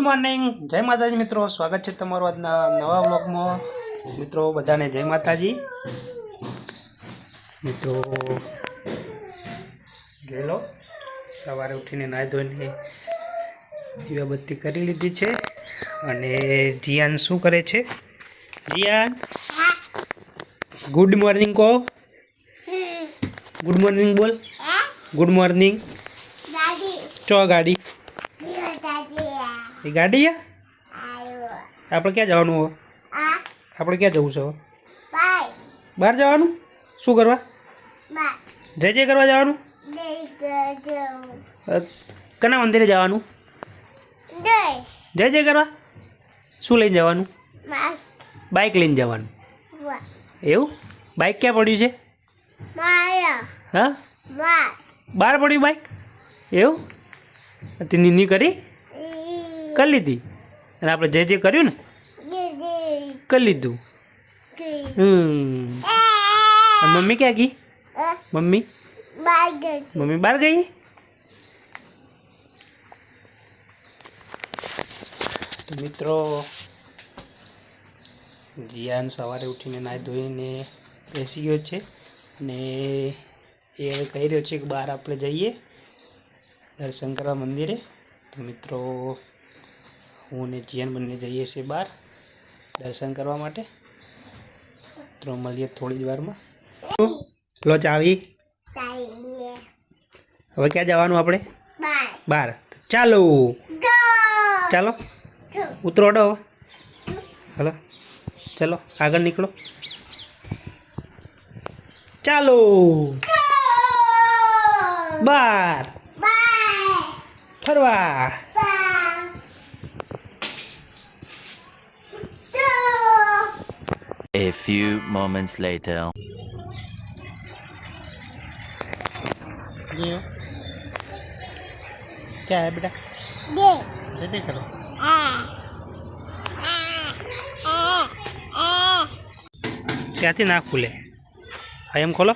Morning, જય માતાજી મિત્રો. સ્વાગત છે તમારું આજના નવા વ્લોગમાં. મિત્રો બધાને જય માતાજી. મિત્રો જોઈ લો, સવારે ઉઠીને નાહી ધોઈને દીવાબત્તી કરી લીધી છે. અને જીયાન શું કરે છે? જીયાન ગુડ મોર્નિંગ કહો. ગુડ મોર્નિંગ બોલ. Good morning. ચો ગાડી એ ગાડી આપણે ક્યાં જવાનું હવે? આપણે ક્યાં જવું છે? બહાર જવાનું? શું કરવા? જય જય કરવા જવાનું? કના મંદિરે જવાનું? જય જય કરવા. શું લઈને જવાનું? બાઇક લઈને જવાનું. એવું? બાઇક ક્યાં પડ્યું છે? હા, બહાર પડ્યું બાઇક. એવું? તે નીની કરી લીધી. અને આપણે જે જે કર્યું ને કરી લીધું. મમ્મી ક્યાં ગઈ? મમ્મી બહાર ગઈ. તો મિત્રો જીયાન સવારે ઉઠીને નાહી ધોઈને બેસી ગયો છે. અને એ હવે કહી રહ્યો છે કે બહાર આપણે જઈએ દર્શન કરવા મંદિરે. તો મિત્રો હું અને જીયાન બંને જઈએ છીએ બહાર દર્શન કરવા માટે. તો મળીએ થોડી જ વારમાં. લો ચાવી. હવે ક્યાં જવાનું આપણે? બહાર. ચાલો ચાલો ઉતરો હટો હવે. હલો ચલો આગળ નીકળો. ચાલો બહાર ફરવા. A few moments later. क्या है बेटा? दे करो. ક્યાંથી ના ખુલે? હા એમ ખોલો.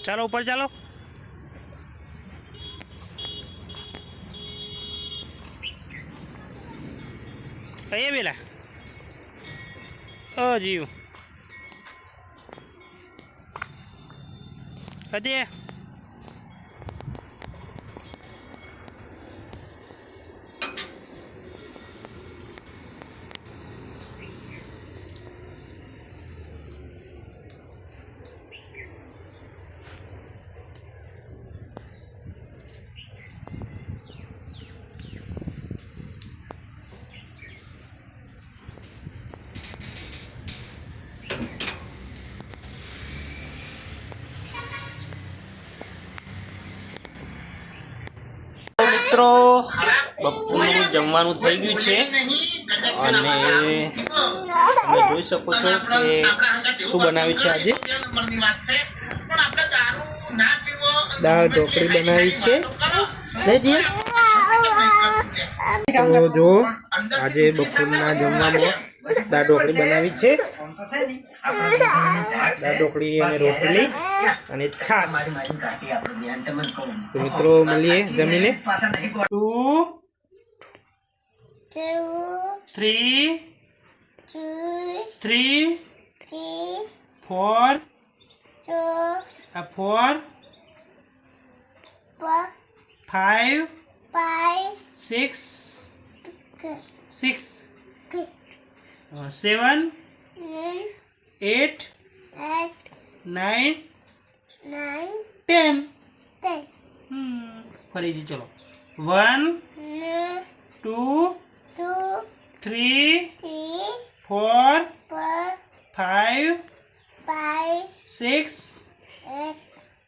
ચાલો ઉપર ચાલો. કહીએ પેલા જીવ હજી મિત્રો બપોરનું જમવાનું થઈ ગયું છે. અને તમે જોઈ શકો છો કે શું બનાવ્યું છે આજે. દાળ ઢોકળી બનાવી છે. તો જો આજે બપોરના જમવામાં દાળ ઢોકળી બનાવી છે. દાળ ઢોકળી અને રોટલી અને છાશ. તો મિત્રો મળીએ જમીને. 2 3 4 4 5 6 6 7 8 9 10 ફરીથી ચલો 1 2 3 4 5 6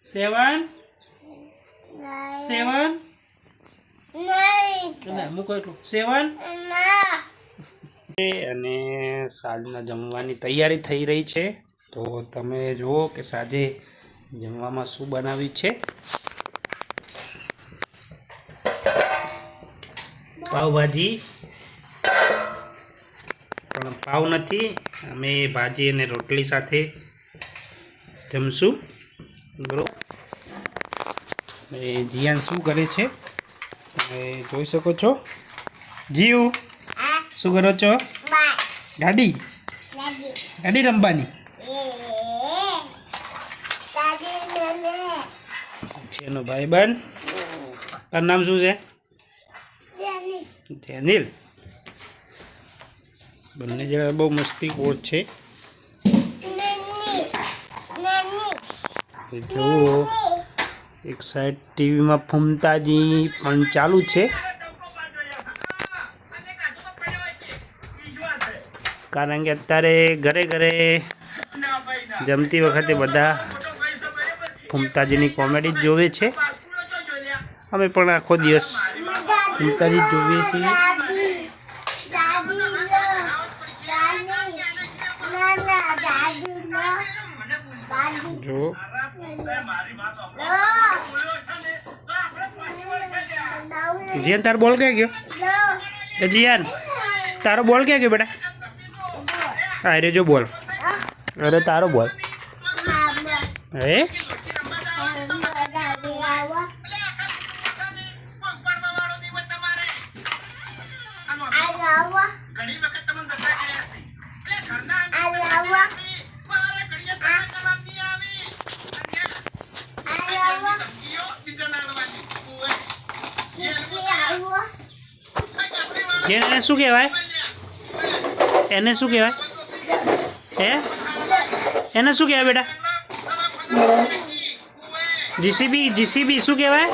7 7 મૂકો એટલું 7 અને સાંજના જમવાની તૈયારી થઈ રહી છે. તો તમે જુઓ કે સાંજે જમવામાં શું બનાવ્યું છે. પાવભાજી, પણ પાવ નથી, અમે ભાજી અને રોટલી સાથે જમશું. બરોબર. જીયાન શું કરે છે તમે જોઈ શકો છો. જીવ શું કરો છો? ગાડી રમવાની છે. એનો ભાઈબંધ, તારું નામ શું છે? જેનિલ. બંને જણા બહુ મસ્તીખોર છે. જુઓ એક સાઈડ ટીવીમાં ફૂમતાજી પણ ચાલુ છે, કારણ કે અત્યારે ઘરે ઘરે જમતી વખતે બધા ફૂમતાજીની કોમેડી જ જોવે છે. અમે પણ આખો દિવસ ફૂમતાજી જ જોઈએ છીએ. જો જીયાન તારો બોલ ક્યાં ગયો? જીયાન તારો બોલ ક્યાં ગયો બેટા? અરે જો બોલ, અરે તારો બોલ. હે એને શું કહેવાય? એને શું કહેવાય? હે એને શું કહેવાય બેટા? જીસીબી શું કહેવાય?